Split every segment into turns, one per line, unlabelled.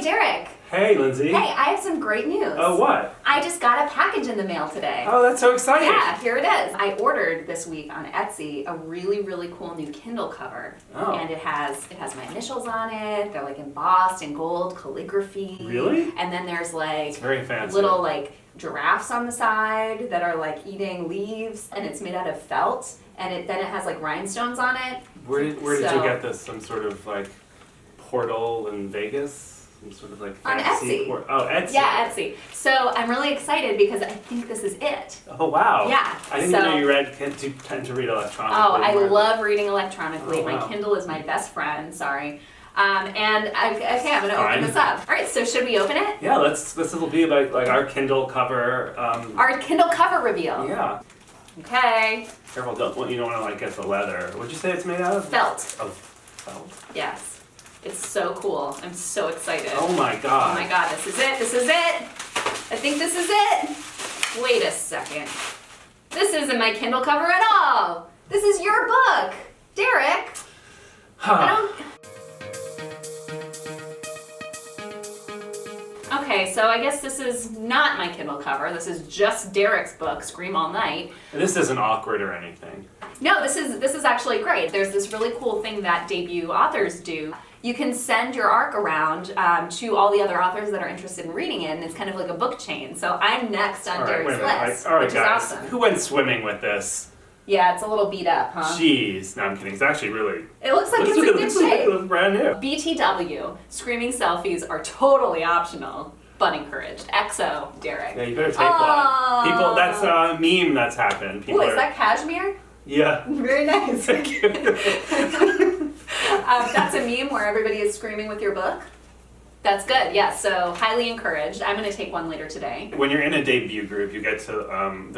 Hey, Derek.
Hey, Lindsay.
Hey, I have some great news.
Oh, what?
I just got a package in the mail today.
Oh, that's so exciting.
Yeah, here it is. I ordered this week on Etsy a really, really cool new Kindle cover.
Oh.
And it has my initials on it. They're like embossed in gold calligraphy.
Really?
And then there's like
It's very fancy.
little like giraffes on the side that are like eating leaves, and it's made out of felt, and then it has like rhinestones on it.
Where did you get this? Some sort of like portal in Vegas? Some sort of like fancy
On Etsy.
Oh, Etsy.
Yeah, Etsy. So I'm really excited because I think this is it.
Oh, wow.
Yeah.
I didn't know you tend to read electronically.
Oh, I love reading electronically.
Oh, wow.
My Kindle is my best friend. Sorry. I'm gonna open this up. All right. So should we open it?
Yeah, this will be like our Kindle cover.
Our Kindle cover reveal.
Yeah.
Okay.
Careful, you don't want to like get the leather. What'd you say it's made out of?
Felt.
Of felt.
Yes. It's so cool. I'm so excited.
Oh my god.
Oh my god. This is it. This is it. I think this is it. Wait a second. This isn't my Kindle cover at all. This is your book, Derek. Okay, so I guess this is not my Kindle cover. This is just Derek's book, Scream All Night.
This isn't awkward or anything.
No, this is actually great. There's this really cool thing that debut authors do. You can send your arc around to all the other authors that are interested in reading it, and it's kind of like a book chain. So I'm next on Derek's list,
All right,
which
guys.
is awesome.
Who went swimming with this?
Yeah, it's a little beat up, huh?
Jeez. No, I'm kidding. It's actually really...
It looks like it's in good shape.
It looks brand new.
BTW, screaming selfies are totally optional, but encouraged. XO, Derek.
Yeah, you better take one. People, that's a meme that's happened. People
Ooh, is that Cashmere?
Yeah.
Very nice.
Thank you.
That's a meme where everybody is screaming with your book. That's good, yeah, so highly encouraged. I'm going to take one later today.
When you're in a debut group, you get to,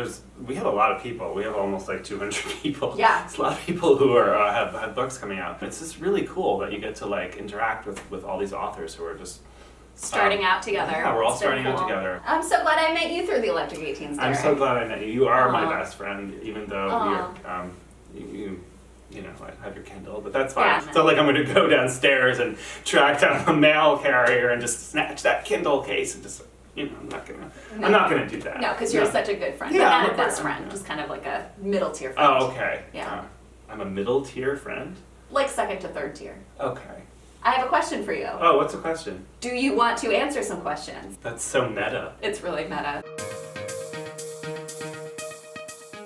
we have a lot of people. We have almost like 200 people.
Yeah.
It's a lot of people who are have books coming out. It's just really cool that you get to like interact with all these authors who are just
starting out together.
Yeah, we're all
It's been
starting out
cool.
together.
I'm so glad I met you through the Electric 18s, Derek.
I'm so glad I met you. You are my
Aw.
best friend, even though
Aw.
you know, I have your Kindle, but that's fine.
Yeah.
It's not like I'm going to go downstairs and track down a mail carrier and just snatch that Kindle case and just, you know, I'm not gonna do that.
No, because you're such a good friend.
Yeah,
but
I'm
not
a
a best
friend,
friend,
yeah.
just kind of like a middle tier friend.
Oh, okay.
Yeah.
I'm a middle tier friend?
Like second to third tier.
Okay.
I have a question for you.
Oh, what's the question?
Do you want to answer some questions?
That's so meta.
It's really meta.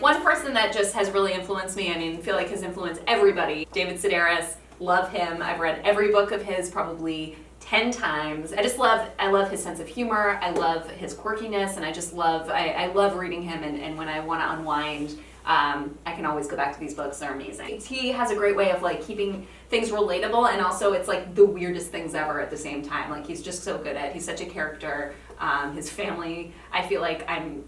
One person that just has really influenced me, I mean, feel like has influenced everybody, David Sedaris. Love him. I've read every book of his probably 10 times. I love his sense of humor. I love his quirkiness, and I love reading him, and when I want to unwind, I can always go back to these books. They're amazing. He has a great way of like keeping things relatable, and also it's like the weirdest things ever at the same time. Like he's just so good at it. He's such a character. His family, I feel like I'm,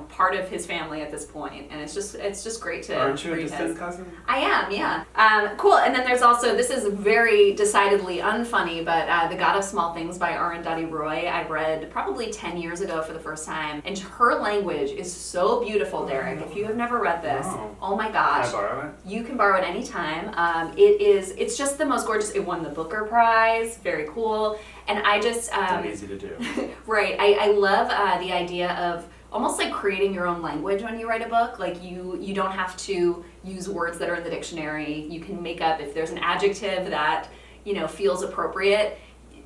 part of his family at this point, and it's just great to
Aren't you a
read
distant
his.
cousin?
I am, yeah. Cool. And then there's also, this is very decidedly unfunny, but The God of Small Things by Arundhati Roy, I read probably 10 years ago for the first time, and her language is so beautiful, Derek. If you have never read this, oh my gosh.
Can I borrow it?
You can borrow it anytime. It's just the most gorgeous. It won the Booker Prize. Very cool. And I just...
It's not easy to do.
Right. I love the idea of almost like creating your own language when you write a book. Like you don't have to use words that are in the dictionary. You can make up, if there's an adjective that, feels appropriate,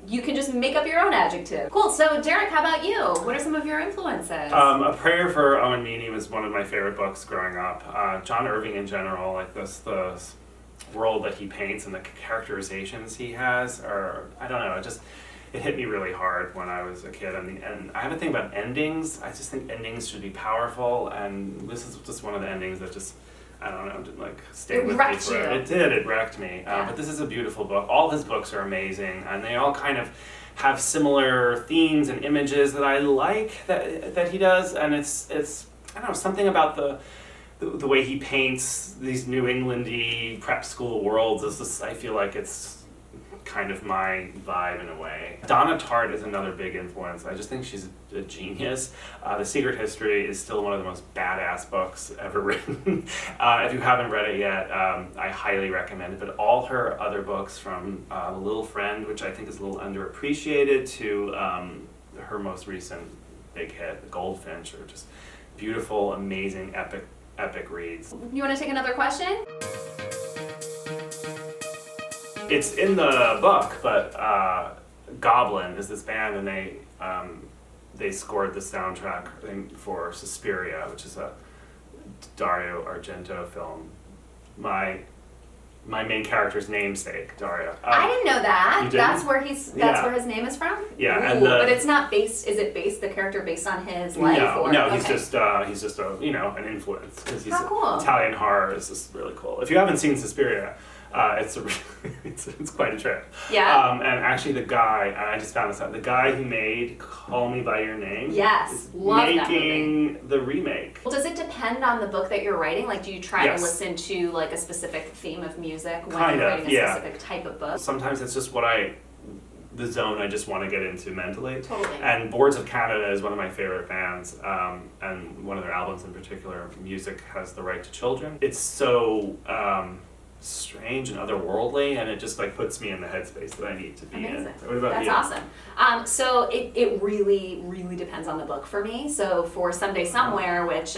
you can just make up your own adjective. Cool. So Derek, how about you? What are some of your influences?
A Prayer for Owen Meany was one of my favorite books growing up. John Irving in general, like the world that he paints and the characterizations he has, or I don't know, it hit me really hard when I was a kid. And I have a thing about endings. I just think endings should be powerful, and this is just one of the endings that just, I don't know, didn't like stay with me
wrecked you.
It did, it wrecked me.
Yeah.
But this is a beautiful book. All his books are amazing, and they all kind of have similar themes and images that I like that he does, and it's I don't know, something about the way he paints these New England-y prep school worlds is just, I feel like it's kind of my vibe in a way. Donna Tartt is another big influence. I just think she's a genius. The Secret History is still one of the most badass books ever written. If you haven't read it yet, I highly recommend it. But all her other books, from The Little Friend, which I think is a little underappreciated, to her most recent big hit, The Goldfinch, are just beautiful, amazing, epic reads.
You want to take another question?
It's in the book, but Goblin is this band, and they scored the soundtrack for Suspiria, which is a Dario Argento film. My main character's namesake, Dario.
I didn't know that.
You didn't?
That's where his name is from?
Yeah,
Ooh, but it's not based, is it based, the character based on his life?
No,
okay.
he's just a, an influence, because he's
cool.
Italian horror is just really cool. If you haven't seen Suspiria, it's quite a trip.
Yeah.
And actually the guy, and I just found this out, the guy who made Call Me By Your Name
Yes,
is
love that
making the remake.
Well, does it depend on the book that you're writing? Like, do you try
Yes.
to listen to like a specific theme of music when
Kind
you're
of,
writing a
yeah.
specific type of book?
Sometimes it's just the zone I just want to get into mentally.
Totally.
And Boards of Canada is one of my favorite bands, and one of their albums in particular, Music Has the Right to Children. It's so strange and otherworldly, and it just like puts me in the headspace that I need to be in. What about
That's
you?
awesome. So it really, really depends on the book for me. So for Someday Somewhere, which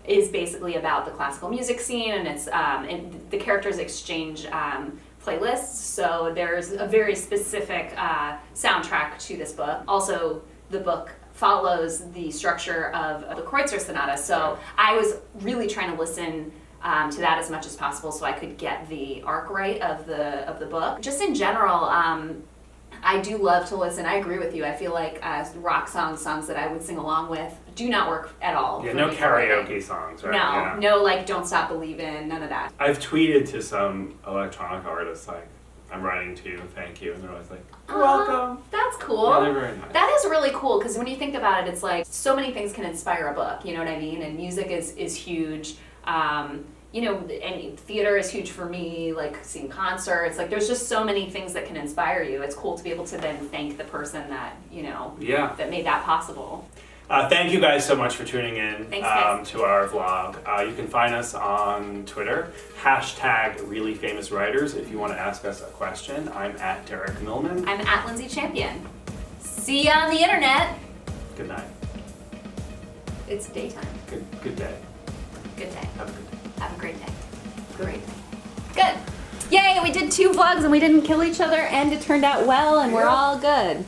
is basically about the classical music scene, and it's and the characters exchange playlists. So there's a very specific soundtrack to this book. Also, the book follows the structure of the Kreutzer Sonata. So I was really trying to listen to that as much as possible, so I could get the arc right of the book. Just in general, I do love to listen. I agree with you. I feel like rock songs that I would sing along with do not work at all.
Yeah,
for
no
me.
karaoke songs, right? Yeah.
No, like Don't Stop Believin', none of that.
I've tweeted to some electronic artists like, I'm writing to you, thank you, and they're always like, you're welcome.
That's cool.
Yeah, they're very nice.
That is really cool, because when you think about it, it's like so many things can inspire a book, you know what I mean? And music is huge. And theater is huge for me, like seeing concerts. Like, there's just so many things that can inspire you. It's cool to be able to then thank the person that, that made that possible.
Thank you guys so much for tuning in.
Thanks, guys.
To our vlog. You can find us on Twitter, #ReallyFamousWriters, if you want to ask us a question. I'm at Derek Milman.
I'm at Lindsay Champion. See ya on the internet.
Good night.
It's daytime.
Good day.
Good day.
Have a good day.
Have a great day. Great. Good. Yay, we did 2 vlogs and we didn't kill each other, and it turned out well, and we're all good.